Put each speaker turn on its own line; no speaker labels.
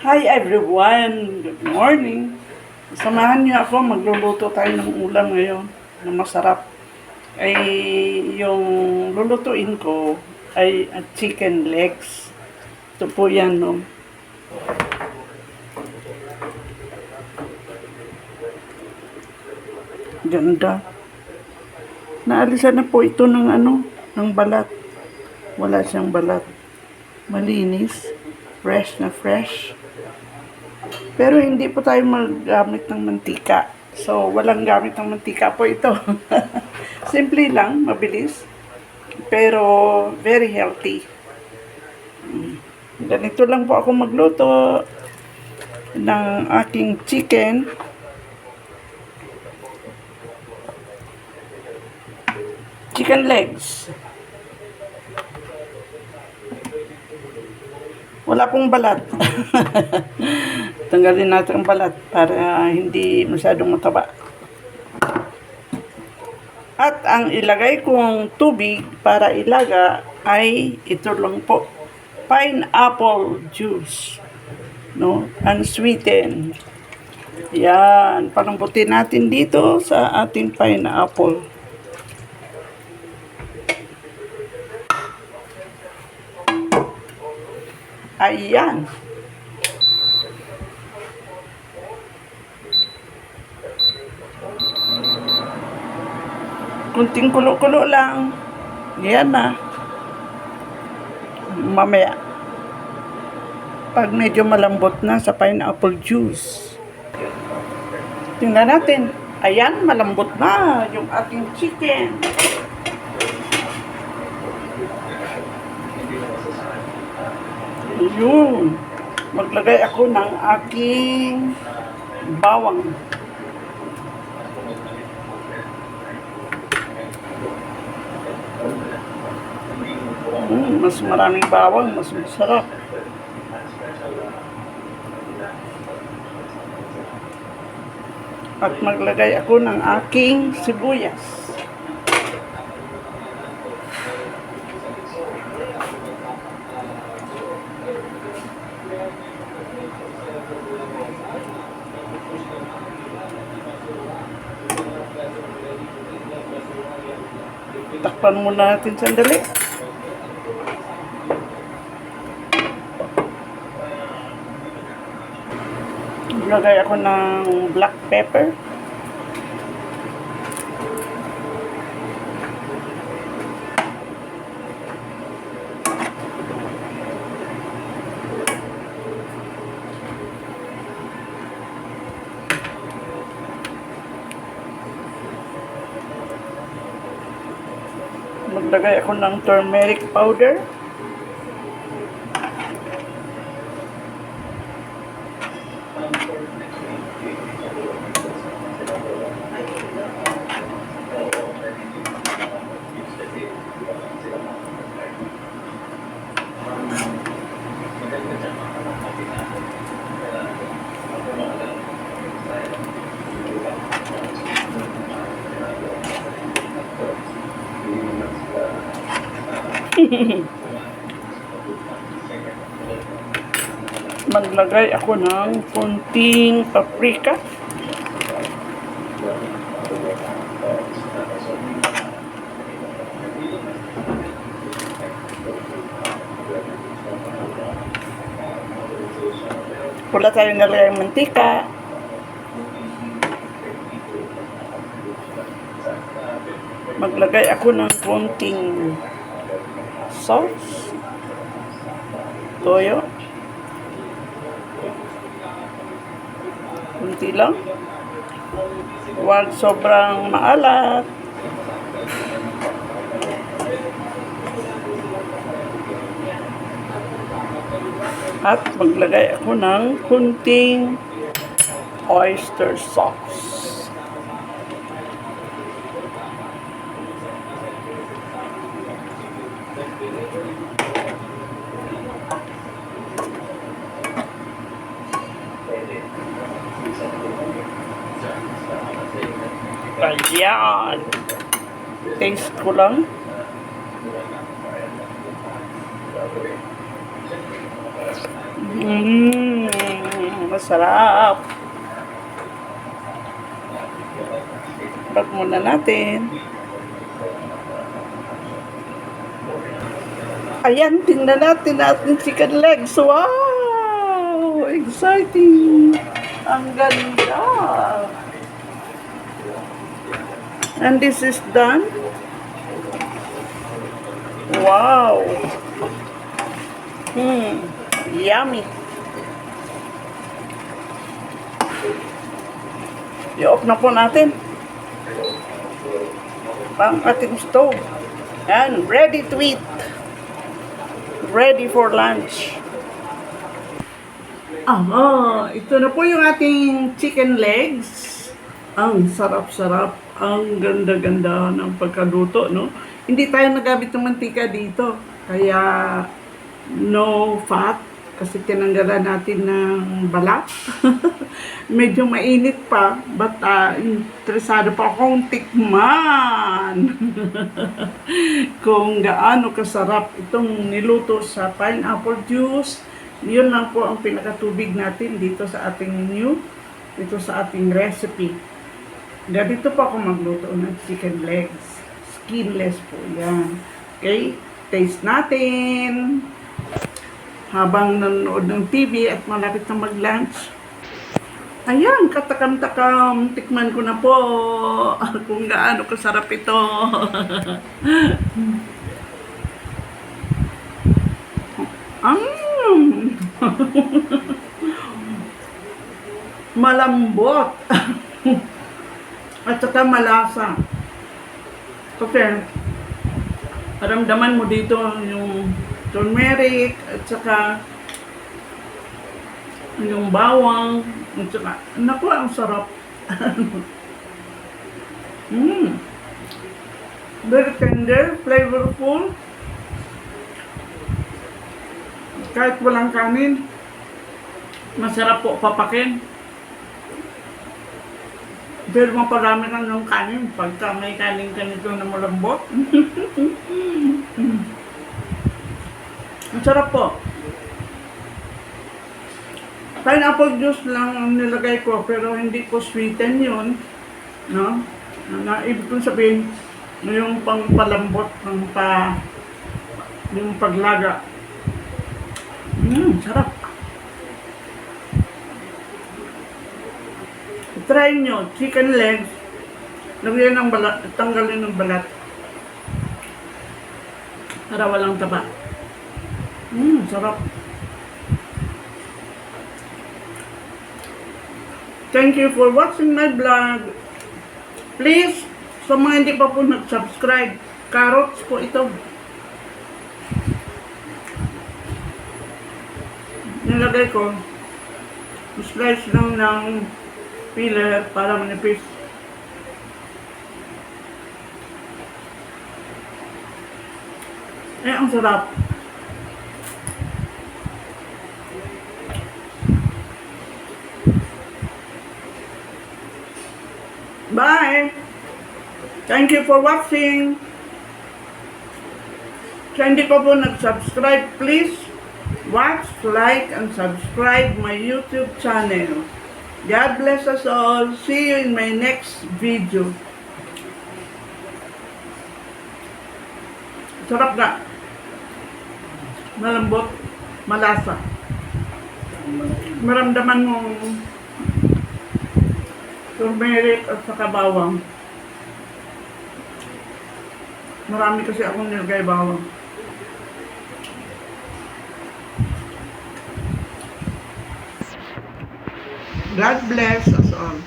Hi everyone! Good morning! Samahan niyo ako, magluluto tayo ng ulam ngayon na masarap. Ay, yung lulutuin ko ay chicken legs. Ito po yan, no? Ganda. Naalisan na po ito ng ng balat. Wala siyang balat. Malinis. Fresh na fresh. Pero hindi po tayo magamit ng mantika. So, walang gamit ng mantika po ito. Simple lang, mabilis. Pero, very healthy. Ganito lang po ako magluto ng aking chicken. Chicken legs. Wala pong balat. Tanggalin natin ang balat para hindi masyadong mataba. At ang ilagay kong tubig para ilaga ay ito lang po. Pineapple juice. No? Unsweetened. Yan. Palambutin natin dito sa ating pineapple. Ayan. Kunting kulo-kulo lang. Yan na. Mamaya. Pag medyo malambot na sa pineapple juice. Tingnan natin. Ayan, malambot na yung ating chicken. Yun. Maglagay ako ng aking bawang. Mas maraming bawang, mas masarap. At maglagay ako ng aking sibuyas. Takpan muna natin sandali. Maglagay ako ng black pepper. Maglagay ako ng turmeric powder. Maglagay ako ng konting paprika. Wala tayong nalagay ng mantika. Maglagay ako ng konting sauce. Toyo. Kunti lang. Huwag sobrang maalat. At maglagay ako ng kunting oyster sauce. Ayan. Taste ko lang. masarap. Bak muna natin. Ayan, tingnan natin ating chicken legs. Wow! Exciting! Ang ganda! And this is done. Wow! Yummy! I-off na po natin ang ating stove. And ready to eat. Ready for lunch. Ito na po yung ating chicken legs. Ang sarap-sarap. Ang ganda-ganda ng pagkaluto, no? Hindi tayo nagamit ng mantika dito. Kaya, no fat. Kasi tinanggalan natin ng balat. Medyo mainit pa. But, interesado pa akong tikman. Kung gaano kasarap itong niluto sa pineapple juice. Yun lang po ang pinakatubig natin dito sa ating menu. Dito sa ating recipe. Ganito po ako magluto ng chicken legs. Skinless po yan. Okay? Taste natin. Habang nanonood ng TV at malapit na mag-lunch. Ayan, katakam-takam. Tikman ko na po kung gaano kasarap ito. Malambot. At saka malasa. Kasi, maramdaman mo dito yung turmeric, at saka yung bawang, at saka, naku, ang sarap. Very tender, flavorful. Kahit walang kanin, masarap po papakin. Pero maparami lang yung kanin, pagka may kanin ka nito na malambot. Ang sarap po. Pineapple juice lang ang nilagay ko, pero hindi ko sweeten yun. No? Ibig kong sabihin, yung pangpalambot, yung paglaga. Sarap. Try nyo, chicken legs, lagyan ng balat, tanggalin ng balat. Para walang taba. Sarap. Thank you for watching my vlog. Please, sa mga hindi pa po nag-subscribe, carrots po ito. Nilagay ko, slice lang ng peeler para manipis. Ang sarap. Bye! Thank you for watching. Sa hindi pa po nag-subscribe, please watch, like, and subscribe my YouTube channel. God bless us all. See you in my next video. Sarap na. Malambot, malasa. Maramdaman mo turmeric at saka bawang. Marami kasi akong nilagay bawang. God bless us all.